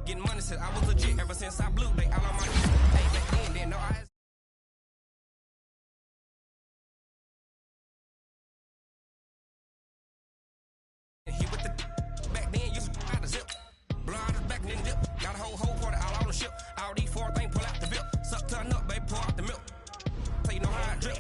Getting money since I was legit. Ever since I blew, they all on my hey, back then, didn't know I had. He with the back then, used to out the zip. Blow out his back and then dip. Got a whole party all on the ship. All these four things pull out the whip. Suck to a nut, baby, pour out the milk. So you know how I drip.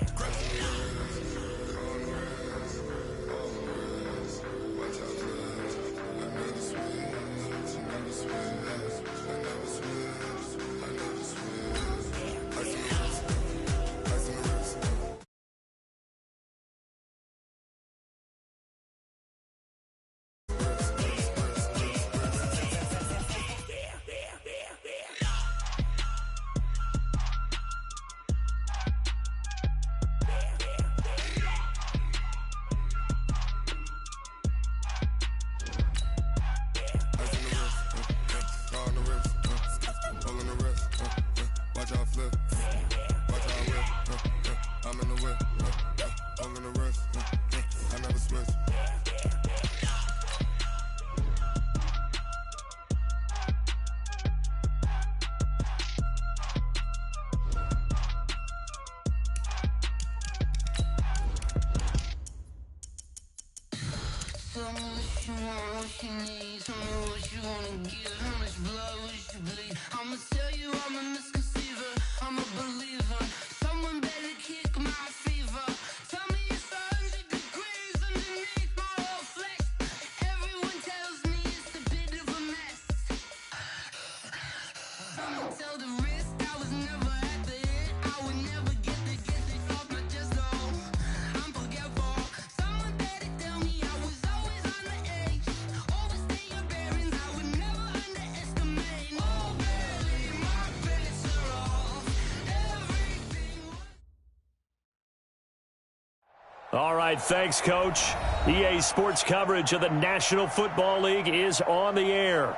I'ma tell you I'm a misconceiver, I'm a believer. Someone better kick my fever. Tell me it's 100 degrees underneath my whole flesh. Everyone tells me it's a bit of a mess. I'ma tell the risk I was never at the end. I would never get this off my chest, though. I'm forgetful. Someone better tell me I was always on the edge. Overstay your bearings, I would never underestimate. Oh, barely, my bets are off. Everything. All right, thanks, Coach. EA Sports coverage of the National Football League is on the air.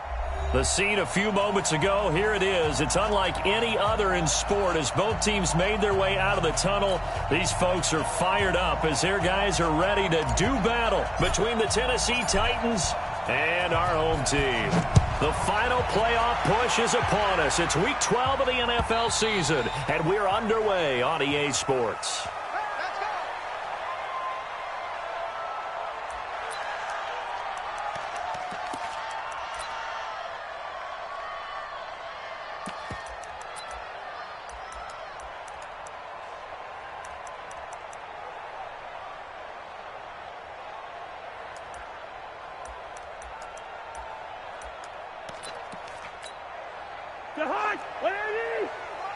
The scene a few moments ago, here it is. It's unlike any other in sport as both teams made their way out of the tunnel. These folks are fired up as their guys are ready to do battle between the Tennessee Titans and our home team. The final playoff push is upon us. It's Week 12 of the NFL season, and we're underway on EA Sports.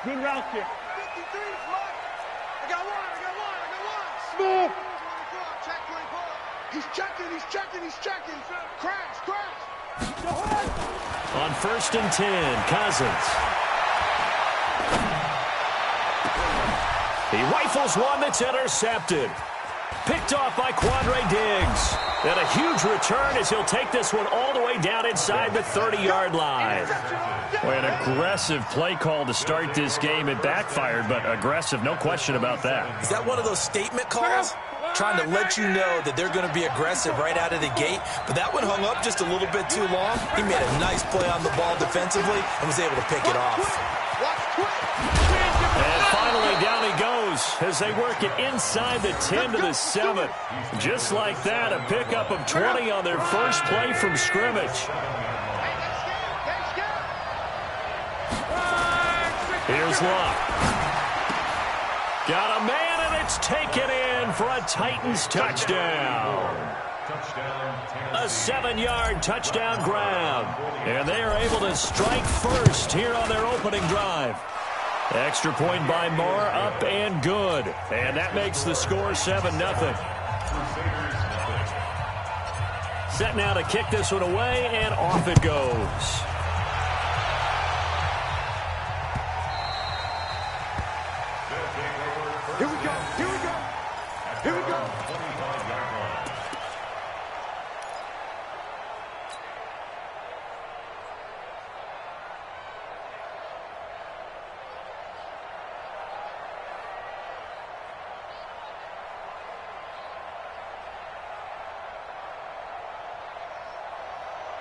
Good route kick. 53, Floyd. I got one. Smith. He's checking. Crash. On 1st and 10, Cousins. He rifles one that's intercepted. Picked off by Quandre Diggs. And a huge return as he'll take this one all the way down inside the 30-yard line. Boy, an aggressive play call to start this game. It backfired, but aggressive, no question about that. Is that one of those statement calls? Trying to let you know that they're going to be aggressive right out of the gate, but that one hung up just a little bit too long. He made a nice play on the ball defensively and was able to pick it off. And finally, down he goes as they work it inside the 10 to the 7. Just like that, a pickup of 20 on their first play from scrimmage. Here's Luck. Got a man, and it's taken in for a Titans touchdown. A 7-yard touchdown grab. And they are able to strike first here on their opening drive. Extra point by Moore, up and good. And that makes the score 7-0. Set now to kick this one away, and off it goes. Here we go.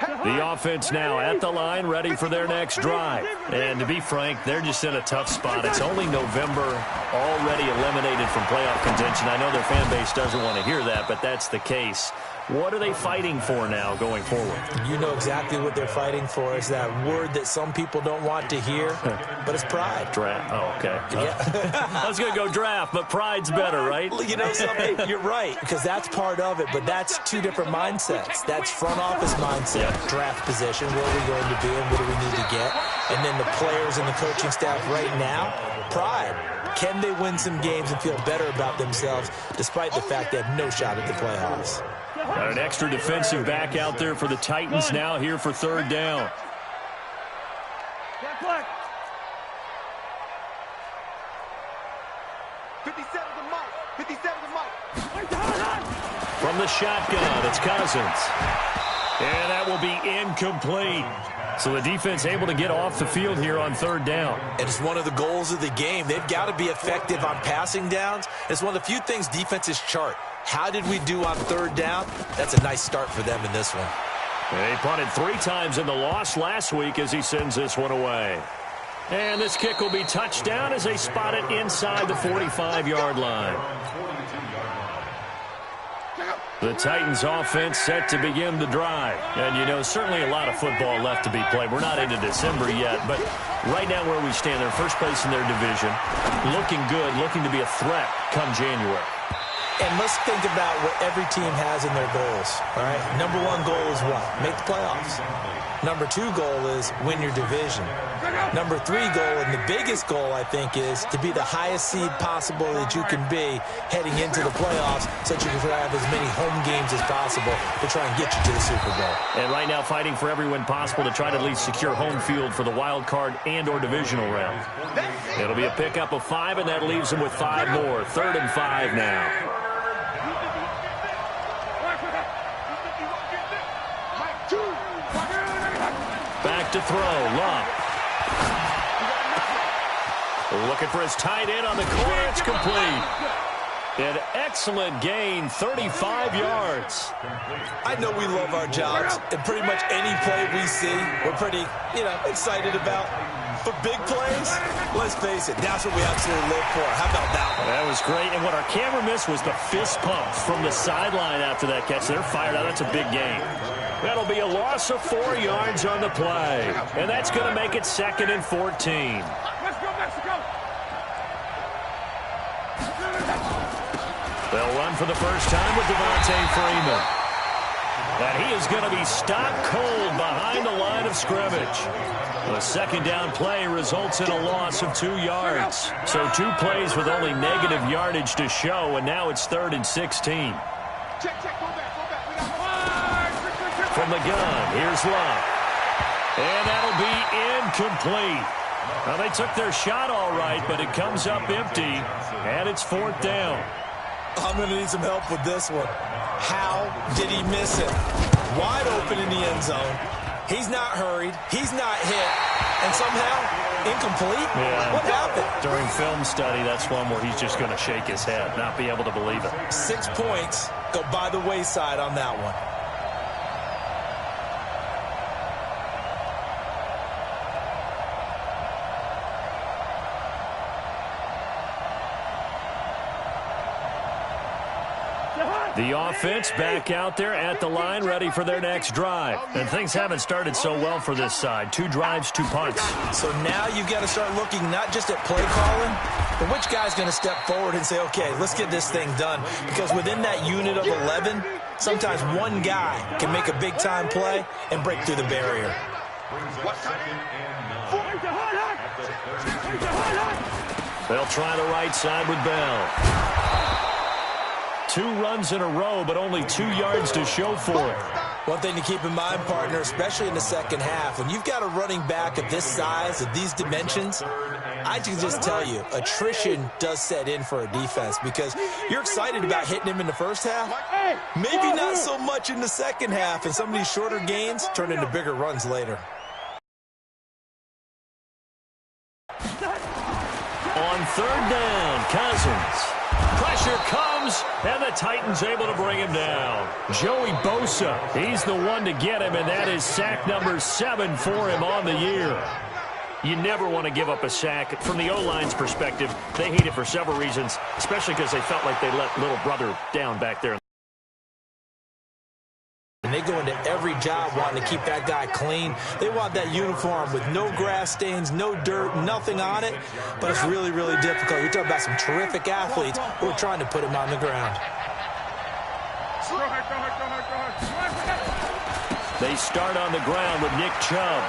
Hey, The offense now at the line, ready for their next drive. And to be frank, they're just in a tough spot. It's only November, already eliminated from playoff contention. I know their fan base doesn't want to hear that, but that's the case. What are they fighting for now going forward? You know exactly what they're fighting for. Is that word that some people don't want to hear, but it's pride. Draft. Oh, okay. Yeah. I was going to go draft, but pride's better, right? You know something? You're right, because that's part of it, but that's two different mindsets. That's front office mindset, draft position, where are we going to be and what do we need to get? And then the players and the coaching staff right now, pride. Can they win some games and feel better about themselves despite the fact they have no shot at the playoffs? Got an extra defensive back out there for the Titans now here for third down. 57 to Mike. 57 to Mike. From the shotgun, it's Cousins. And that will be incomplete. So the defense able to get off the field here on third down. And it's one of the goals of the game. They've got to be effective on passing downs. It's one of the few things defenses chart. How did we do on third down? That's a nice start for them in this one. They punted 3 times in the loss last week as he sends this one away. And this kick will be touchdown as they spot it inside the 45-yard line. The Titans offense set to begin the drive. And, you know, certainly a lot of football left to be played. We're not into December yet, but right now where we stand, they're first place in their division. Looking good, looking to be a threat come January. And let's think about what every team has in their goals, all right? Number 1 goal is what? Make the playoffs. Number 2 goal is win your division. Number 3 goal, and the biggest goal, I think, is to be the highest seed possible that you can be heading into the playoffs so that you can have as many home games as possible to try and get you to the Super Bowl. And right now fighting for every win possible to try to at least secure home field for the wild card and or divisional round. It'll be a pickup of 5, and that leaves them with 5 more. 3rd and 5 now. Back to throw, Love. Looking for his tight end on the corner. It's complete. An excellent gain, 35 yards. I know we love our jobs, and pretty much any play we see, we're pretty, excited about. For big plays, let's face it, that's what we absolutely live for. How about that one? That was great, and what our camera missed was the fist pump from the sideline after that catch. They're fired out. That's a big gain. That'll be a loss of 4 yards on the play, and that's going to make it 2nd and 14. Let's go, Mexico. They'll run for the first time with Devontae Freeman. And he is going to be stopped cold behind the line of scrimmage. The 2nd down play results in a loss of 2 yards. So 2 plays with only negative yardage to show, and now it's 3rd and 16. Check, go back. We got From the gun, here's Love. And that'll be incomplete. Well, they took their shot all right, but it comes up empty, and it's 4th down. I'm going to need some help with this one. How did he miss it? Wide open in the end zone. He's not hurried. He's not hit. And somehow, incomplete? Yeah. What happened? During film study, that's one where he's just going to shake his head, not be able to believe it. 6 points go by the wayside on that one. The offense back out there at the line, ready for their next drive. And things haven't started so well for this side. 2 drives, 2 punts. So now you've got to start looking not just at play calling, but which guy's going to step forward and say, okay, let's get this thing done. Because within that unit of 11, sometimes one guy can make a big-time play and break through the barrier. They'll try the right side with Bell. 2 runs in a row, but only 2 yards to show for it. One thing to keep in mind, partner, especially in the second half, when you've got a running back of this size, of these dimensions, I can just tell you, attrition does set in for a defense because you're excited about hitting him in the first half. Maybe not so much in the second half, and some of these shorter gains turn into bigger runs later. On 3rd down, Cousins. Pressure comes, and the Titans able to bring him down. Joey Bosa, he's the one to get him, and that is sack number 7 for him on the year. You never want to give up a sack. From the O-line's perspective, they hate it for several reasons, especially because they felt like they let little brother down back there. And they go into every job wanting to keep that guy clean. They want that uniform with no grass stains, no dirt, nothing on it. But it's really, really difficult. You're talking about some terrific athletes who are trying to put him on the ground. They start on the ground with Nick Chubb.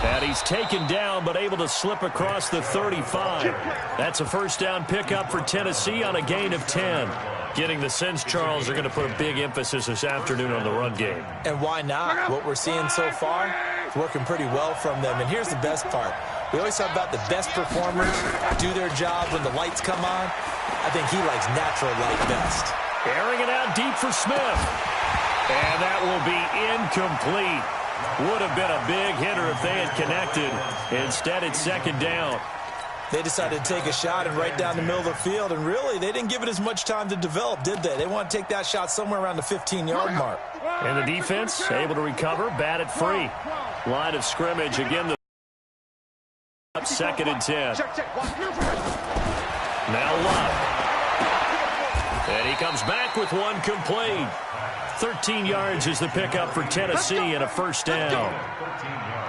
And he's taken down but able to slip across the 35. That's a first down pickup for Tennessee on a gain of 10. Getting the sense, Charles, are going to put a big emphasis this afternoon on the run game. And why not? What we're seeing so far is working pretty well from them. And here's the best part. We always talk about the best performers do their job when the lights come on. I think he likes natural light best. Airing it out deep for Smith. And that will be incomplete. Would have been a big hitter if they had connected. Instead, it's second down. They decided to take a shot and right down the middle of the field, and really, they didn't give it as much time to develop, did they? They want to take that shot somewhere around the 15-yard mark. And the defense able to recover, bat it free. Line of scrimmage, again, the up second and 10. Now Love. And he comes back with one complete. 13 yards is the pickup for Tennessee and a first down.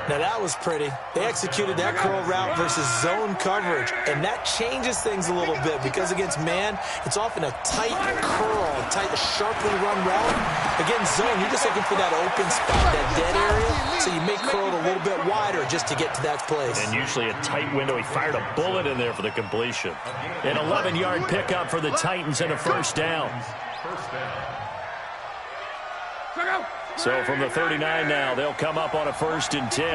Now that was pretty. They executed that curl route versus zone coverage, and that changes things a little bit because against man, it's often a tight curl, tight, sharply run route. Against zone, you're just looking for that open spot, that dead area, so you make curl a little bit wider just to get to that place. And usually a tight window. He fired a bullet in there for the completion. An 11-yard pickup for the Titans and a first down. So from the 39 now, they'll come up on a 1st and 10.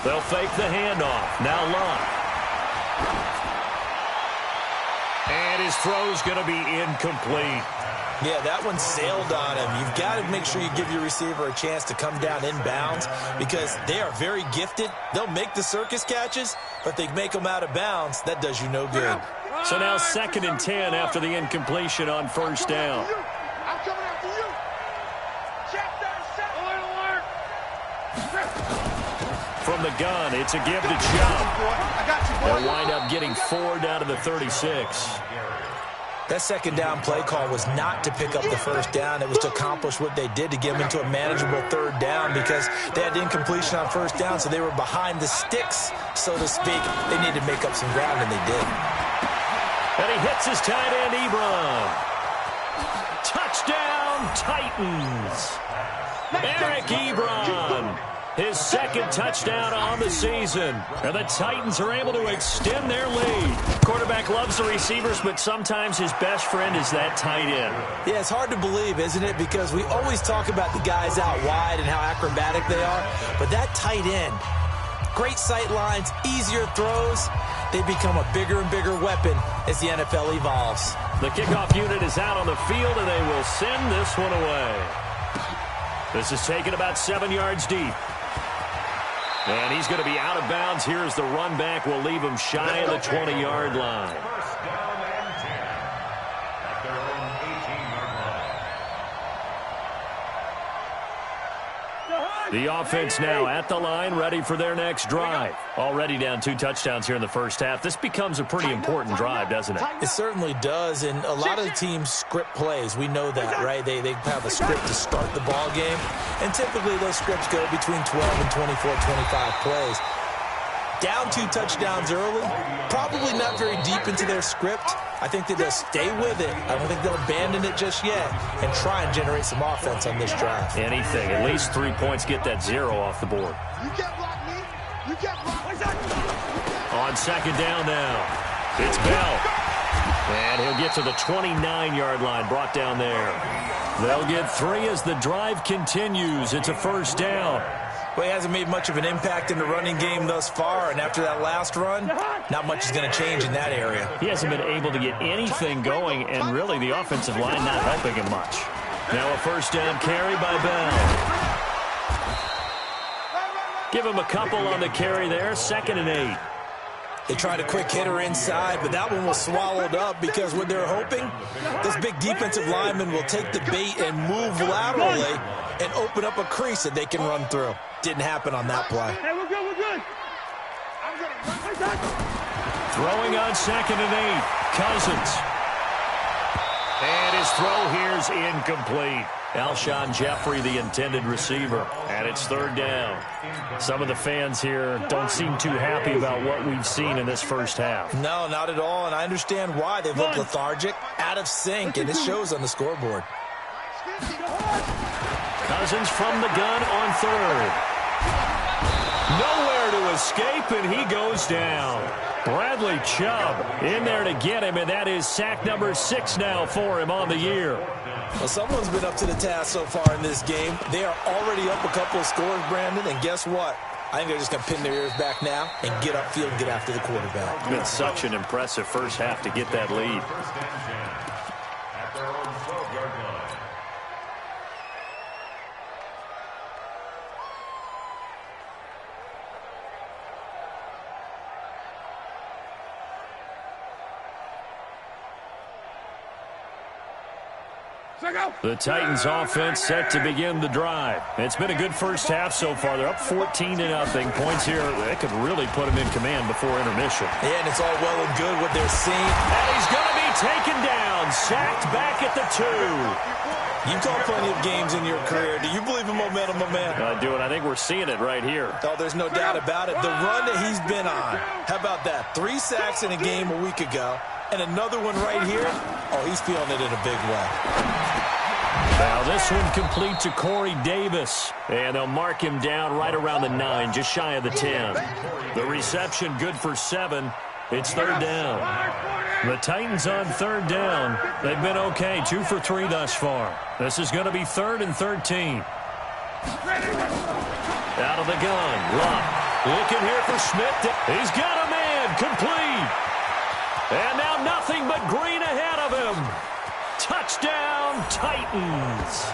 They'll fake the handoff. Now Love. And his throw's going to be incomplete. Yeah, that one sailed on him. You've got to make sure you give your receiver a chance to come down inbounds because they are very gifted. They'll make the circus catches, but they make them out of bounds. That does you no good. So now 2nd and 10 after the incompletion on 1st down. I'm coming after you. Check that set. From the gun, it's a give to Chubb. They'll wind up getting 4 down to the 36. That second down play call was not to pick up the first down. It was to accomplish what they did to get them into a manageable 3rd down because they had incompletion on 1st down, so they were behind the sticks, so to speak. They needed to make up some ground, and they did. And he hits his tight end, Ebron. Touchdown, Titans. Eric Ebron. His 2nd touchdown on the season. And the Titans are able to extend their lead. Quarterback loves the receivers, but sometimes his best friend is that tight end. Yeah, it's hard to believe, isn't it? Because we always talk about the guys out wide and how acrobatic they are. But that tight end, great sight lines, easier throws. They become a bigger and bigger weapon as the NFL evolves. The kickoff unit is out on the field, and they will send this one away. This is taken about 7 yards deep. And he's going to be out of bounds here as the run back will leave him shy of the 20-yard line. The offense now at the line, ready for their next drive. Already down 2 touchdowns here in the first half. This becomes a pretty important drive, doesn't it? It certainly does, and a lot of the teams script plays. We know that, right? They have a script to start the ball game, and typically those scripts go between 12 and 24, 25 plays. Down 2 touchdowns early, probably not very deep into their script. I think that they'll stay with it. I don't think they'll abandon it just yet and try and generate some offense on this drive. Anything. At least 3 points, get that 0 off the board. You can't block me. You can't block me. On 2nd down now, it's Bell. And he'll get to the 29-yard line, brought down there. They'll get 3 as the drive continues. It's a first down. Well, he hasn't made much of an impact in the running game thus far, and after that last run, not much is going to change in that area. He hasn't been able to get anything going, and really the offensive line not helping him much. Now a first down carry by Bell. Give him a couple on the carry there, 2nd and 8. They tried a quick hitter inside, but that one was swallowed up because what they're hoping, this big defensive lineman will take the bait and move laterally and open up a crease that they can run through. Didn't happen on that play. Hey, we're good, we're good. Throwing on 2nd and 8. Cousins. And his throw here's incomplete. Alshon Jeffrey, the intended receiver. And it's 3rd down. Some of the fans here don't seem too happy about what we've seen in this first half. No, not at all, and I understand why. They look lethargic, out of sync, and it shows on the scoreboard. Cousins from the gun on 3rd. Nowhere to escape, and he goes down. Bradley Chubb in there to get him, and that is sack number 6 now for him on the year. Well, someone's been up to the task so far in this game. They are already up a couple of scores, Brandon, and guess what? I think they're just going to pin their ears back now and get upfield and get after the quarterback. It's been such an impressive first half to get that lead. The Titans offense set to begin the drive. It's been a good first half so far. They're up 14-0. Points here that could really put them in command before intermission. Yeah, and it's all well and good what they're seeing. And he's going to be taken down, sacked back at the 2. You've called plenty of games in your career. Do you believe in momentum, my man? I do, and I think we're seeing it right here. Oh, there's no doubt about it. The run that he's been on. How about that? 3 sacks in a game a week ago, and another one right here. Oh, he's feeling it in a big way. Now this one complete to Corey Davis. And they'll mark him down right around the 9, just shy of the 10. The reception good for 7. It's 3rd down. The Titans on 3rd down. They've been okay, 2 for 3 thus far. This is going to be 3rd and 13. Out of the gun, Luck. Looking here for Smith. He's got a man, complete. And now nothing but green ahead of him. Touchdown, Titans.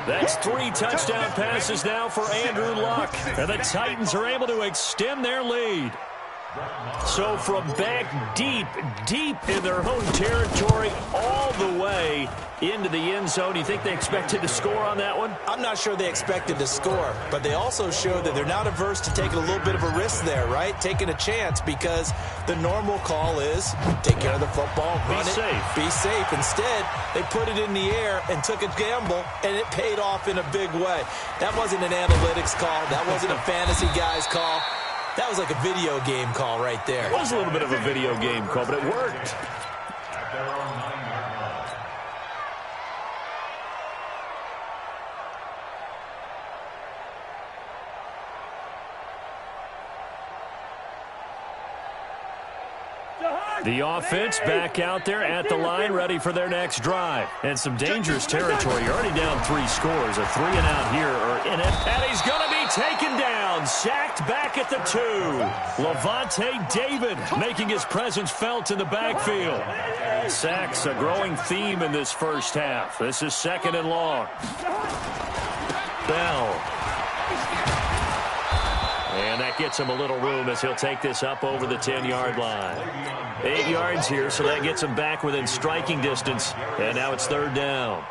That's 3 touchdown passes now for Andrew Luck. And the Titans are able to extend their lead. So from back deep in their own territory, all the way into the end zone, you think they expected to score on that one? I'm not sure they expected to score, but they also showed that they're not averse to taking a little bit of a risk there, right? Taking a chance, because the normal call is take care of the football, run it, be safe. Instead, they put it in the air and took a gamble, and it paid off in a big way. That wasn't an analytics call. That wasn't a fantasy guy's call. That was like a video game call right there. It was a little bit of a video game call, but it worked. The offense back out there at the line, ready for their next drive. And some dangerous territory. You're already down 3 scores. A 3 and out here or in it. And he's going to be taken down. Sacked back at the 2. Levante David making his presence felt in the backfield. Sacks a growing theme in this first half. This is 2nd and long. Bell. And that gets him a little room as he'll take this up over the 10-yard line. 8 yards here, so that gets him back within striking distance. And now it's 3rd down.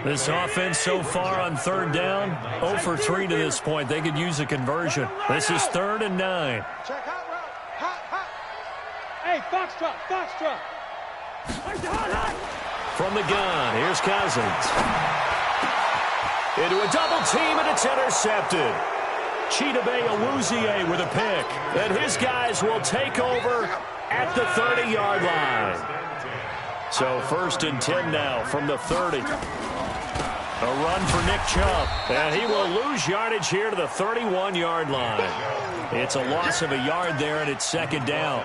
This offense so far on 3rd down, 0 for 3 to this point. They could use a conversion. This is 3rd and 9. Hey, Foxtrot. From the gun, here's Cousins. Into a double team, and it's intercepted. Chidobe Awuzie with a pick. And his guys will take over at the 30-yard line. So 1st and 10 now from the 30. A run for Nick Chubb. And he will lose yardage here to the 31-yard line. It's a loss of a yard there, and it's 2nd down.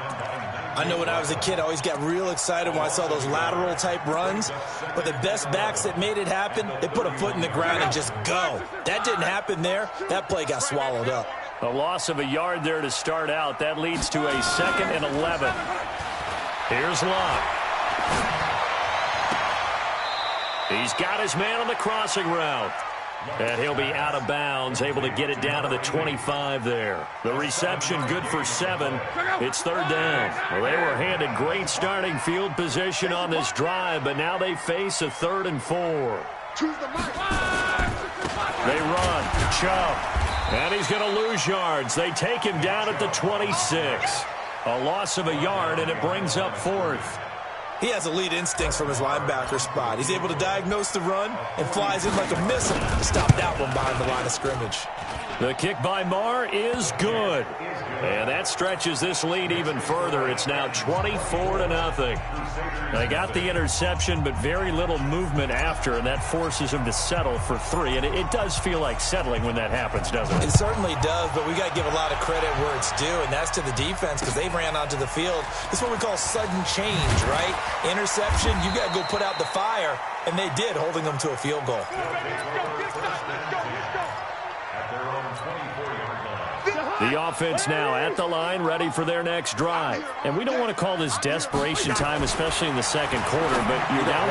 I know when I was a kid, I always got real excited when I saw those lateral-type runs. But the best backs that made it happen, they put a foot in the ground and just go. That didn't happen there. That play got swallowed up. A loss of a yard there to start out. That leads to a 2nd and 11. Here's Luck. He's got his man on the crossing route. And he'll be out of bounds, able to get it down to the 25 there. The reception good for 7. It's third down. Well, they were handed great starting field position on this drive, but now they face a 3rd and 4. They run. Chubb. And he's going to lose yards. They take him down at the 26. A loss of a yard, and it brings up 4th. He has elite instincts from his linebacker spot. He's able to diagnose the run and flies in like a missile to stop that one behind the line of scrimmage. The kick by Marr is good. And that stretches this lead even further. It's now 24-0. They got the interception, but very little movement after, and that forces them to settle for 3. And it does feel like settling when that happens, doesn't it? It certainly does, but we got to give a lot of credit where it's due, and that's to the defense because they ran onto the field. This is what we call sudden change, right? Interception, you got to go put out the fire, and they did, holding them to a field goal. The offense now at the line, ready for their next drive. And we don't want to call this desperation time, especially in the second quarter, but you're down.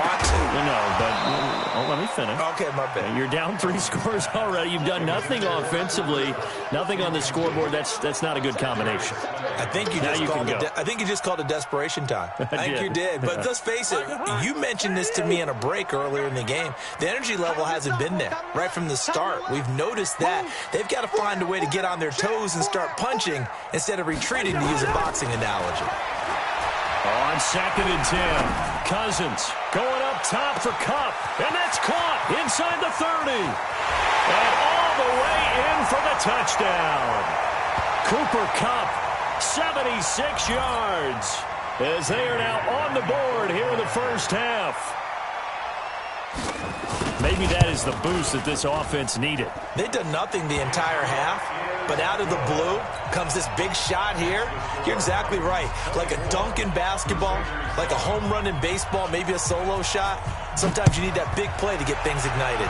Let me finish. Okay, my bad. You're down 3 scores already. You've done nothing offensively, nothing on the scoreboard. That's not a good combination. I think you just called it desperation time. I think you did. But let's face it, you mentioned this to me in a break earlier in the game. The energy level hasn't been there right from the start. We've noticed that. They've got to find a way to get on their toes and start punching instead of retreating, to use a boxing analogy. On 2nd and 10, Cousins going up top for Kupp, and that's caught inside the 30. And all the way in for the touchdown. Cooper Kupp, 76 yards, as they are now on the board here in the first half. Maybe that is the boost that this offense needed. They've done nothing the entire half, but out of the blue comes this big shot here. You're exactly right. Like a dunk in basketball, like a home run in baseball, maybe a solo shot. Sometimes you need that big play to get things ignited.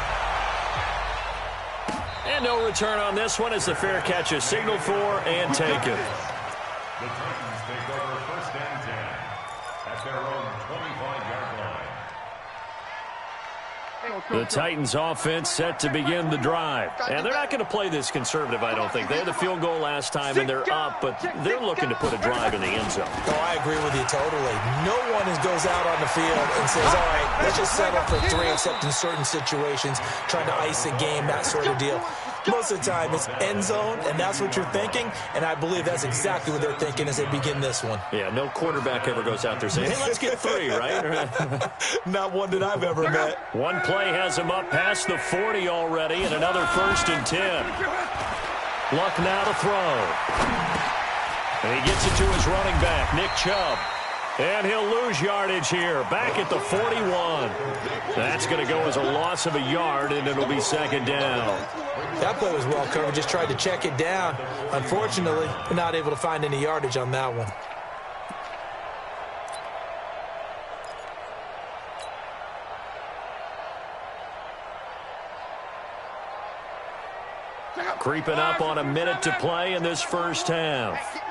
And no return on this one as the fair catch is signaled for and taken. The Titans take over 1st and 10 at their own 25-yard line. The Titans offense set to begin the drive. And they're not going to play this conservative, I don't think. They had the field goal last time, and they're up, but they're looking to put a drive in the end zone. Oh, I agree with you totally. No one goes out on the field and says, all right, let's just settle for 3, except in certain situations, trying to ice a game, that sort of deal. Most of the time, it's end zone, and that's what you're thinking, and I believe that's exactly what they're thinking as they begin this one. Yeah, no quarterback ever goes out there saying, hey, let's get 3, right? Not one that I've ever met. One play has him up past the 40 already, and another 1st and 10. Luck now to throw. And he gets it to his running back, Nick Chubb. And he'll lose yardage here, back at the 41. That's going to go as a loss of a yard, and it'll be 2nd down. That play was well covered, just tried to check it down. Unfortunately, we're not able to find any yardage on that one. Creeping up on a minute to play in this first half.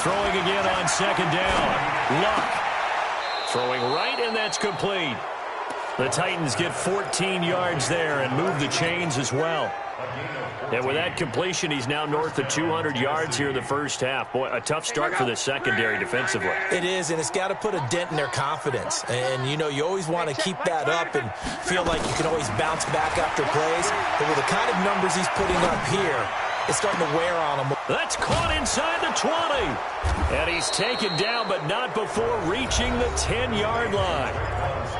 Throwing again on 2nd down. Luck. Throwing right, and that's complete. The Titans get 14 yards there and move the chains as well. And with that completion, he's now north of 200 yards here in the first half. Boy, a tough start for the secondary defensively. It is, and it's got to put a dent in their confidence. And, you know, you always want to keep that up and feel like you can always bounce back after plays. But with the kind of numbers he's putting up here, it's starting to wear on him. That's caught inside the 20. And he's taken down, but not before reaching the 10-yard line.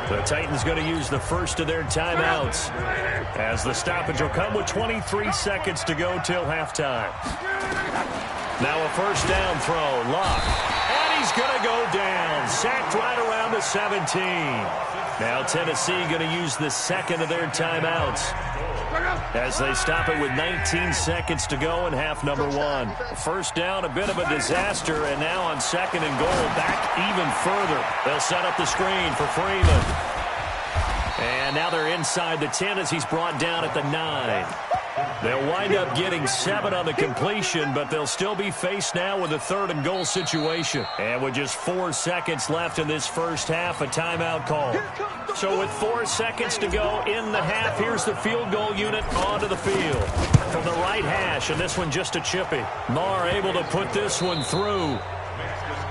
The Titans going to use the first of their timeouts, as the stoppage will come with 23 seconds to go till halftime. Now a 1st down throw. Luck. And he's going to go down. Sacked right around the 17. Now Tennessee going to use the 2nd of their timeouts, as they stop it with 19 seconds to go in half number 1. 1st down, a bit of a disaster, and now on 2nd and goal, back even further. They'll set up the screen for Freeman. And now they're inside the 10 as he's brought down at the 9. They'll wind up getting 7 on the completion, but they'll still be faced now with a 3rd and goal situation. And with just 4 seconds left in this first half, a timeout call. So with 4 seconds to go in the half, here's the field goal unit onto the field. From the right hash, and this one just a chippy. Marr able to put this one through.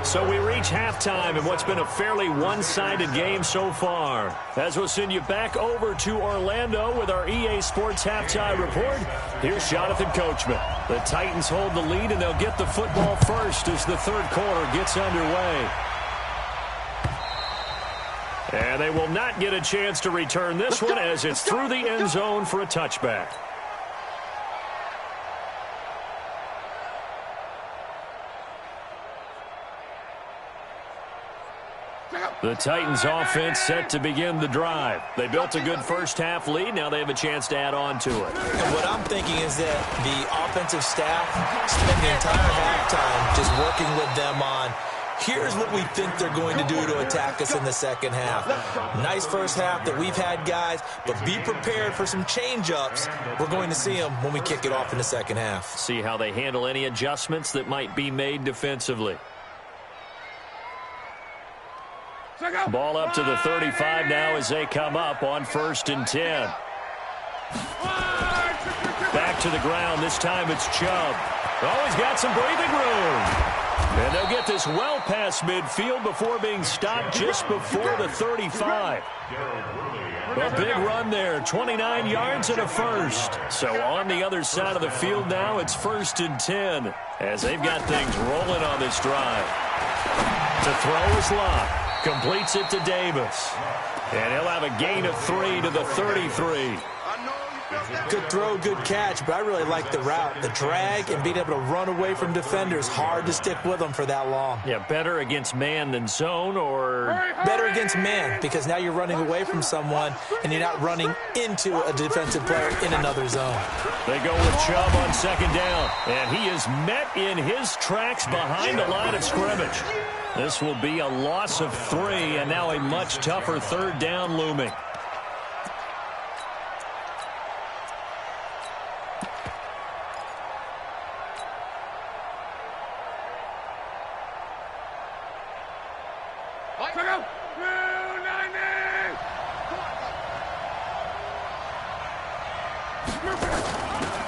So we reach halftime in what's been a fairly one-sided game so far. As we'll send you back over to Orlando with our EA Sports Halftime Report, here's Jonathan Coachman. The Titans hold the lead, and they'll get the football first as the third quarter gets underway. And they will not get a chance to return this one as it's through the end zone for a touchback. The Titans offense set to begin the drive. They built a good first half lead. Now they have a chance to add on to it. And what I'm thinking is that the offensive staff spent the entire halftime just working with them on, here's what we think they're going to do to attack us in the second half. Nice first half that we've had, guys, but be prepared for some change-ups. We're going to see them when we kick it off in the second half. See how they handle any adjustments that might be made defensively. Ball up to the 35 now as they come up on 1st and 10. Back to the ground. This time it's Chubb. Oh, he's got some breathing room. And they'll get this well past midfield before being stopped just before the 35. A big run there, 29 yards and a first. So on the other side of the field now, it's 1st and 10 as they've got things rolling on this drive. To throw is Locke. Completes it to Davis. And he'll have a gain of 3 to the 33. Good throw, good catch, but I really like the route. The drag and being able to run away from defenders. Hard to stick with them for that long. Yeah, better against man than zone, or? Better against man, because now you're running away from someone and you're not running into a defensive player in another zone. They go with Chubb on 2nd down, and he is met in his tracks behind the line of scrimmage. This will be a loss of 3, and now a much tougher 3rd down looming.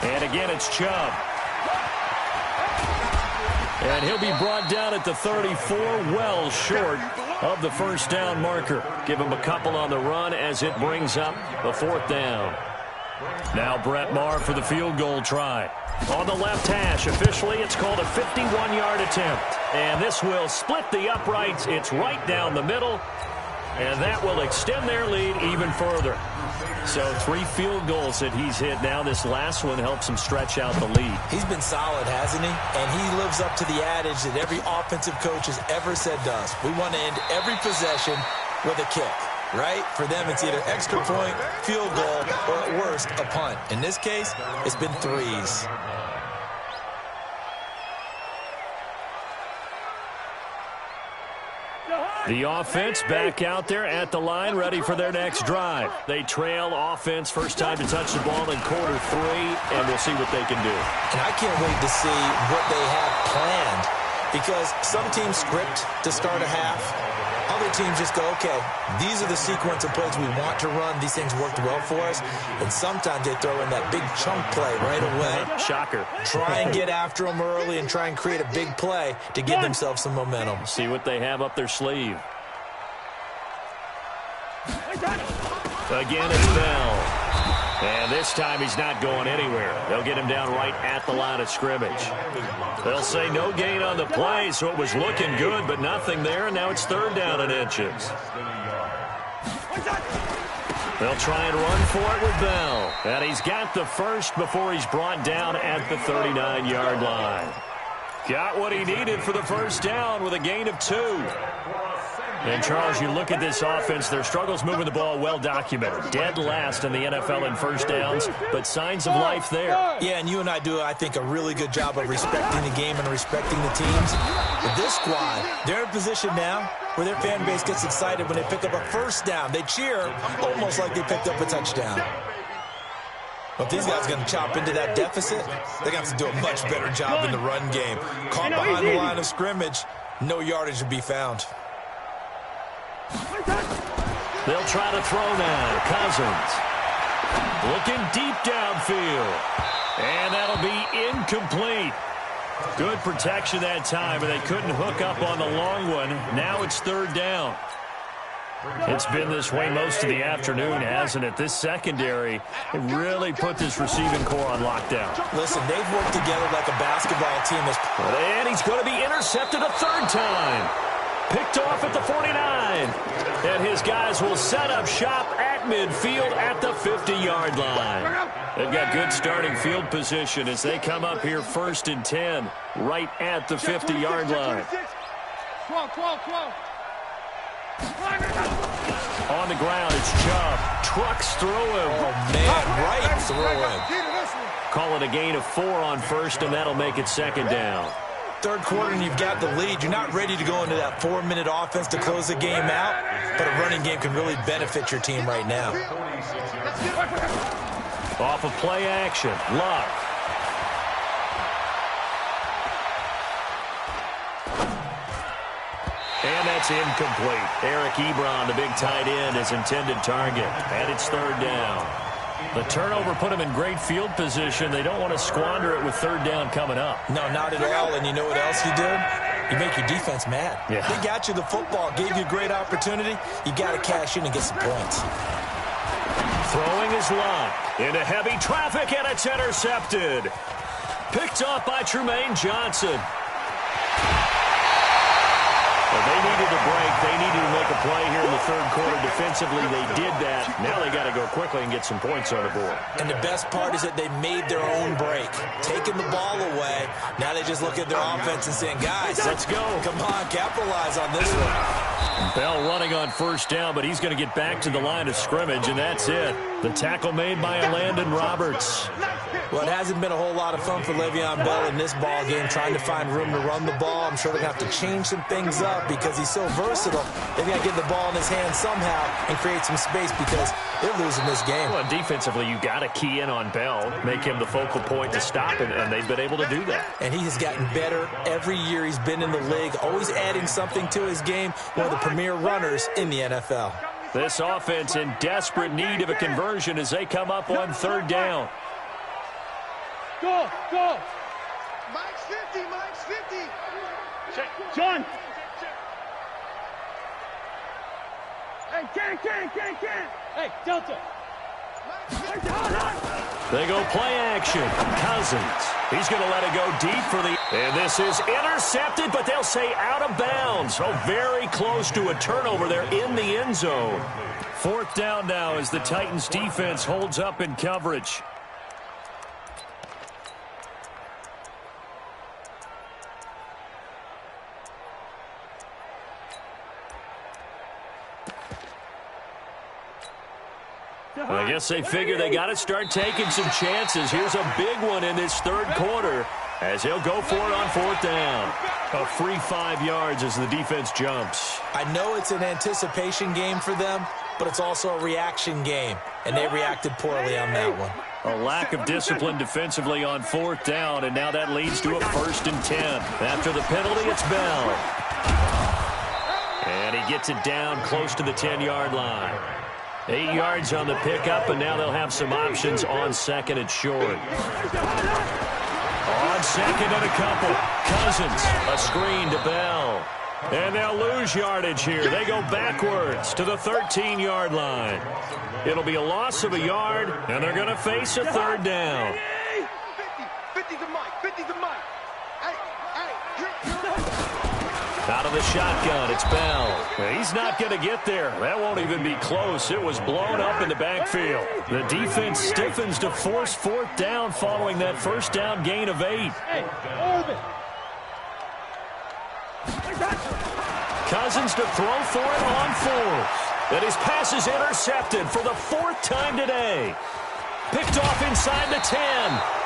And again, it's Chubb. And he'll be brought down at the 34, well short of the 1st down marker. Give him a couple on the run as it brings up the 4th down. Now Brett Maher for the field goal try. On the left hash, officially it's called a 51-yard attempt. And this will split the uprights. It's right down the middle. And that will extend their lead even further. So 3 field goals that he's hit now. This last one helps him stretch out the lead. He's been solid, hasn't he? And he lives up to the adage that every offensive coach has ever said to us. We want to end every possession with a kick, right? For them, it's either extra point, field goal, or at worst, a punt. In this case, it's been 3s. The offense back out there at the line, ready for their next drive. They trail offense, first time to touch the ball in quarter 3, and we'll see what they can do. And I can't wait to see what they have planned, because some teams script to start a half. Other teams just go, okay, these are the sequence of plays we want to run. These things worked well for us. And sometimes they throw in that big chunk play right away. Shocker. Try and get after them early and try and create a big play to give themselves some momentum. See what they have up their sleeve. Again, it's Bell. And this time he's not going anywhere. They'll get him down right at the line of scrimmage. They'll say no gain on the play, so it was looking good, but nothing there, and now it's 3rd down and inches. They'll try and run for it with Bell. And he's got the first before he's brought down at the 39-yard line. Got what he needed for the 1st down with a gain of 2. And, Charles, you look at this offense, their struggles moving the ball well documented. Dead last in the NFL in 1st downs, but signs of life there. Yeah, and you and I do, I think, a really good job of respecting the game and respecting the teams. But this squad, they're in a position now where their fan base gets excited when they pick up a 1st down. They cheer almost like they picked up a touchdown. But if these guys are going to chop into that deficit, they're going to have to do a much better job in the run game. Caught behind the line of scrimmage, no yardage to be found. They'll try to throw now. Cousins looking deep downfield. And that'll be incomplete. Good protection that time, and they couldn't hook up on the long one. Now it's third down. It's been this way most of the afternoon, hasn't it? This secondary really put this receiving core on lockdown. Listen, they've worked together like a basketball team. And he's going to be intercepted a third time. Picked off at the 49. And his guys will set up shop at midfield at the 50-yard line. They've got good starting field position as they come up here 1st and 10 right at the 50-yard line. 12. On the ground, it's Chubb. Trucks through him. Oh, man, right through him. Call it a gain of 4 on first, and that'll make it second down. Third quarter and you've got the lead. You're not ready to go into that 4-minute offense to close the game out, but a running game can really benefit your team right now. Off of play action, Luck. And that's incomplete. Eric Ebron, the big tight end, is intended target. And it's third down. The turnover put them in great field position. They don't want to squander it with third down coming up. No, not at all. And you know what else you do? You make your defense mad. Yeah. They got you the football, gave you a great opportunity. You got to cash in and get some points. Throwing is Luck into heavy traffic, and it's intercepted. Picked off by Trumaine Johnson. Well, they needed a break. They needed to make a play here in the third quarter. Defensively, they did that. Now they got to go quickly and get some points on the board. And the best part is that they made their own break. Taking the ball away. Now they just look at their offense and saying, guys, let's go. Come on, capitalize on this one. Bell running on first down, but he's going to get back to the line of scrimmage, and that's it. The tackle made by Landon Roberts. Well, it hasn't been a whole lot of fun for Le'Veon Bell in this ball game, trying to find room to run the ball. I'm sure they're going to have to change some things up because he's so versatile. They've got to get the ball in his hands somehow and create some space because they're losing this game. Well, defensively, you got to key in on Bell, make him the focal point to stop him, and they've been able to do that. And he has gotten better every year he's been in the league, always adding something to his game. One of the premier runners in the NFL. This offense in desperate need of a conversion as they come up on third down. Go. Mike's 50. Check. John. Hey, can. Hey, Delta. They go play action. Cousins. He's going to let it go deep for the... And this is intercepted, but they'll say out of bounds. Oh, very close to a turnover there in the end zone. Fourth down now as the Titans defense holds up in coverage. I guess they figure they got to start taking some chances. Here's a big one in this third quarter as he'll go for it on fourth down. A free 5 yards as the defense jumps. I know it's an anticipation game for them, but it's also a reaction game, and they reacted poorly on that one. A lack of discipline defensively on fourth down, and now that leads to a 1st and 10. After the penalty, it's Bell. And he gets it down close to the 10-yard line. 8 yards on the pickup, and now they'll have some options on second and short. On second and a couple. Cousins, a screen to Bell. And they'll lose yardage here. They go backwards to the 13-yard line. It'll be a loss of a yard, and they're going to face a third down. 50 to Mike. Out of the shotgun, it's Bell. He's not going to get there. That won't even be close. It was blown up in the backfield. The defense stiffens to force fourth down following that first down gain of 8. Cousins to throw for it on fourth. And his pass is intercepted for the 4th time today. Picked off inside the 10.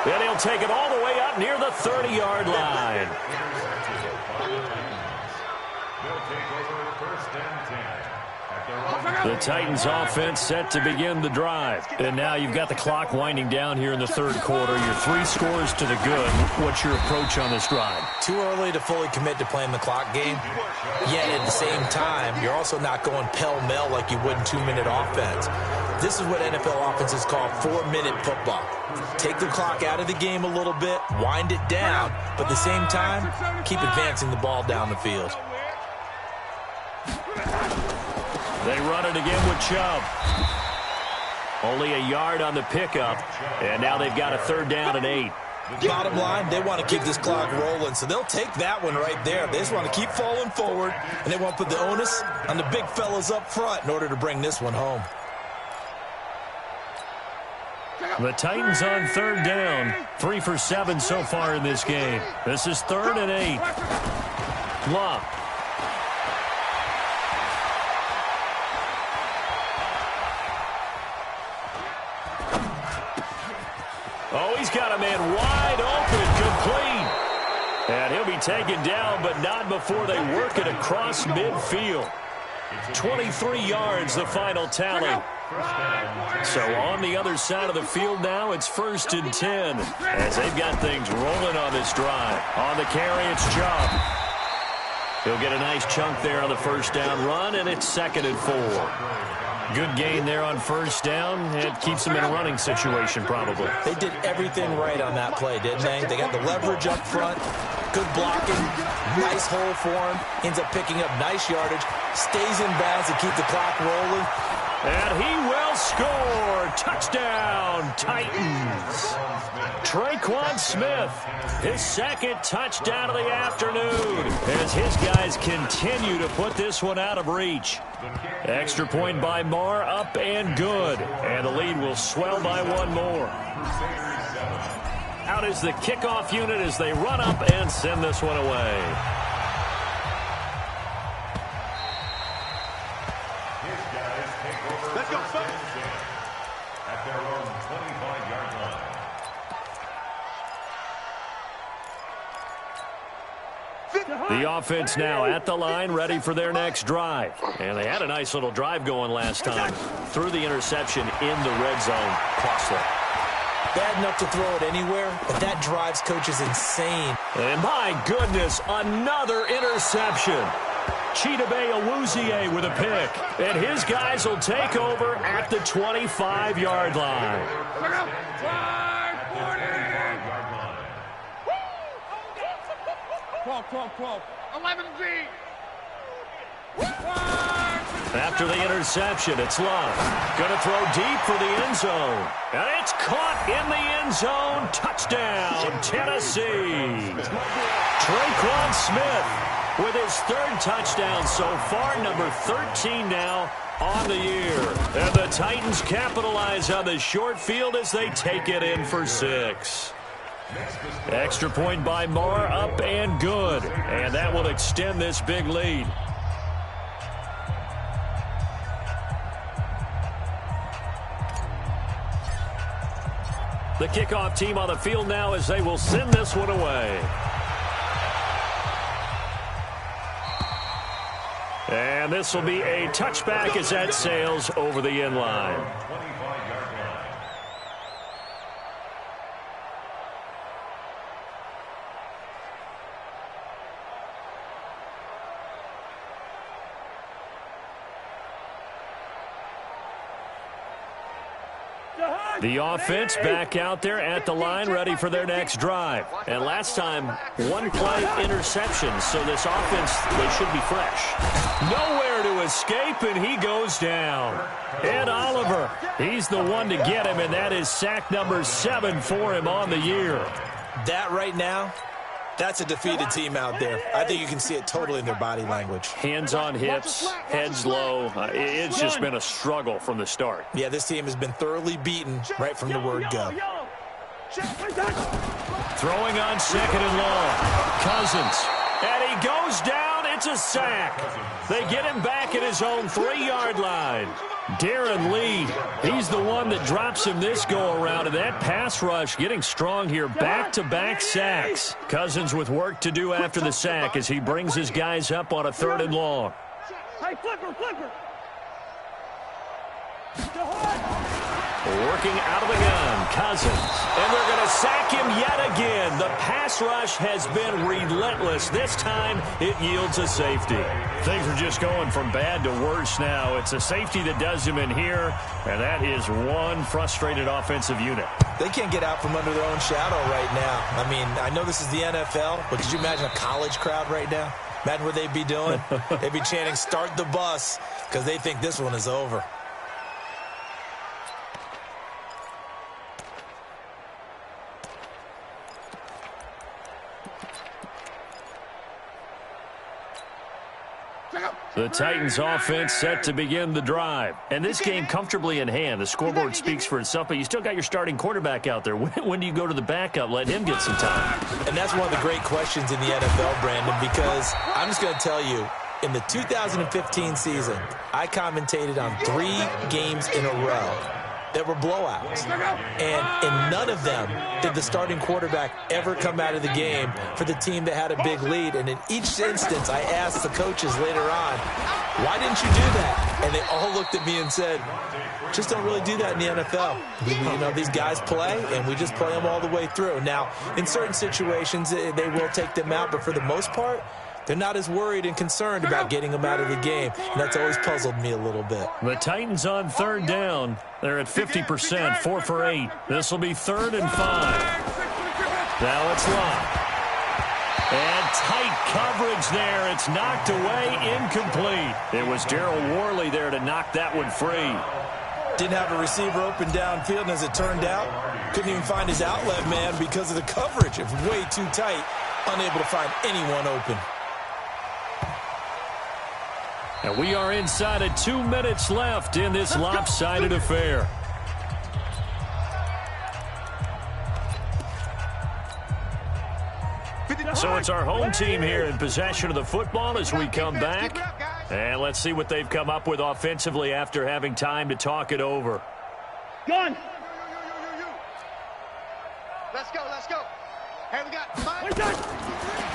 And he'll take it all the way up near the 30-yard line. They'll take over 1st and 10 at The Titans offense set to begin the drive. And now you've got the clock winding down here in the third quarter. You're 3 scores to the good. What's your approach on this drive? Too early to fully commit to playing the clock game. Yet at the same time, you're also not going pell-mell like you would in 2-minute offense. This is what NFL offenses call 4-minute football. Take the clock out of the game a little bit, wind it down, but at the same time, keep advancing the ball down the field. They run it again with Chubb. Only a yard on the pickup, and now they've got a 3rd down and 8. Bottom line, they want to keep this clock rolling, so they'll take that one right there. They just want to keep falling forward, and they want to put the onus on the big fellas up front in order to bring this one home. The Titans on 3rd down. 3 for 7 so far in this game. This is 3rd and 8. Love. Oh, he's got a man wide open, complete. And he'll be taken down, but not before they work it across midfield. 23 yards, the final tally. So on the other side of the field now, it's 1st and 10 as they've got things rolling on this drive. On the carry, it's Chubb. He'll get a nice chunk there on the 1st down run, and it's 2nd and 4. Good gain there on 1st down. It keeps them in a running situation, probably. They did everything right on that play, didn't they? They got the leverage up front, good blocking, nice hole for him, ends up picking up nice yardage, stays in bounds to keep the clock rolling. And he will score. Touchdown, Titans. Traquan Smith, his 2nd touchdown of the afternoon as his guys continue to put this one out of reach. Extra point by Marr, up and good. And the lead will swell by 1 more. Out is the kickoff unit as they run up and send this one away. Let's go, folks. At their own 25-yard line. The offense now at the line, ready for their next drive. And they had a nice little drive going last time. Threw the interception in the red zone. Costly. Bad enough to throw it anywhere, but that drives coaches insane. And my goodness, another interception. Chidobe Awuzie with a pick. And his guys will take over at the 25-yard line. 12. 11G. After the interception, it's Love. Going to throw deep for the end zone. And it's caught in the end zone. Touchdown, Tennessee. Traquan Smith with his 3rd touchdown so far, number 13 now on the year. And the Titans capitalize on the short field as they take it in for 6. Extra point by Marr, up and good. And that will extend this big lead. The kickoff team on the field now as they will send this one away. And this will be a touchback as that sails over the end line. The offense back out there at the line, ready for their next drive. And last time, 1 play interception, so this offense, they should be fresh. Nowhere to escape, and he goes down. Ed Oliver, he's the one to get him, and that is sack number 7 for him on the year. That right now, that's a defeated team out there. I think you can see it totally in their body language. Hands on hips, heads low. It's just been a struggle from the start. Yeah, this team has been thoroughly beaten right from the word go. Throwing on 2nd and long. Cousins. And he goes down. It's a sack. They get him back at his own 3-yard line. Darren Lee, he's the one that drops him this go-around, and that pass rush getting strong here. Back-to-back sacks. Cousins with work to do after the sack as he brings his guys up on a 3rd and long. Hey, flipper. Working out of the gun, Cousins. And they're going to sack him yet again. The pass rush has been relentless. This time, it yields a safety. Things are just going from bad to worse now. It's a safety that does him in here, and that is one frustrated offensive unit. They can't get out from under their own shadow right now. I mean, I know this is the NFL, but could you imagine a college crowd right now? Imagine what they'd be doing. They'd be chanting, "Start the bus," because they think this one is over. The Titans offense set to begin the drive. And this game comfortably in hand. The scoreboard speaks for itself, but you still got your starting quarterback out there. When do you go to the backup? Let him get some time. And that's one of the great questions in the NFL, Brandon, because I'm just going to tell you, in the 2015 season, I commentated on 3 games in a row that were blowouts. And in none of them did the starting quarterback ever come out of the game for the team that had a big lead. And in each instance, I asked the coaches later on, why didn't you do that? And they all looked at me and said, just don't really do that in the NFL. You know, these guys play, and we just play them all the way through. Now, in certain situations, they will take them out, but for the most part, they're not as worried and concerned about getting them out of the game. And that's always puzzled me a little bit. The Titans on third down. They're at 50%, 4 for 8. This will be 3rd and 5. Now it's locked. And tight coverage there. It's knocked away, incomplete. It was Darryl Worley there to knock that one free. Didn't have a receiver open downfield, and as it turned out, couldn't even find his outlet man because of the coverage. It was way too tight, unable to find anyone open. And we are inside of 2 minutes left in this lopsided affair. So it's our home team here in possession of the football as we come back. And let's see what they've come up with offensively after having time to talk it over. Gun. Let's go, let's go. Hey, we got 5.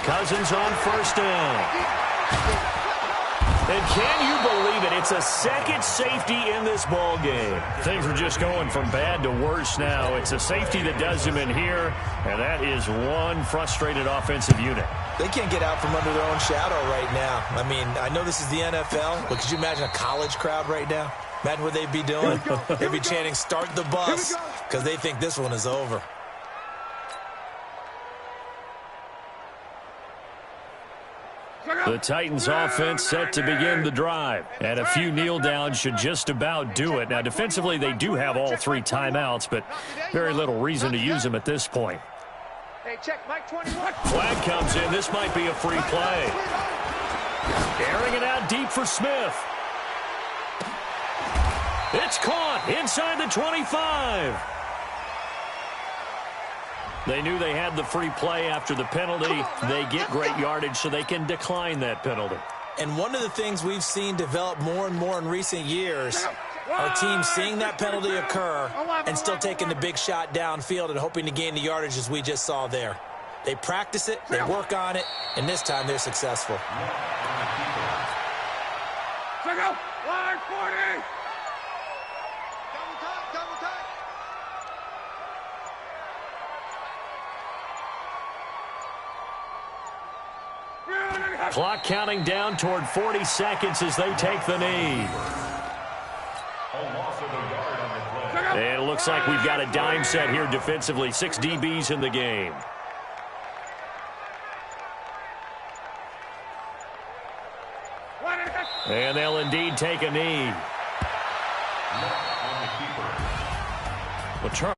Cousins on first down. And can you believe it? It's a second safety in this ball game. Things are just going from bad to worse now. It's a safety that does him in here, and that is one frustrated offensive unit. They can't get out from under their own shadow right now. I mean, I know this is the NFL, but could you imagine a college crowd right now? Imagine what they'd be doing. They'd be chanting, "Start the bus," because they think this one is over. The Titans offense set to begin the drive. And a few kneel downs should just about do it. Now, defensively, they do have all 3 timeouts, but very little reason to use them at this point. Hey, check, Mike 21. Flag comes in. This might be a free play. Airing it out deep for Smith. It's caught inside the 25. They knew they had the free play after the penalty. They get great yardage so they can decline that penalty. And one of the things we've seen develop more and more in recent years are teams seeing that penalty occur and still taking the big shot downfield and hoping to gain the yardage as we just saw there. They practice it, they work on it, and this time they're successful. Check out. Line 40. Double time. Clock counting down toward 40 seconds as they take the knee. And it looks like we've got a dime set here defensively. 6 DBs in the game. And they'll indeed take a knee. Well,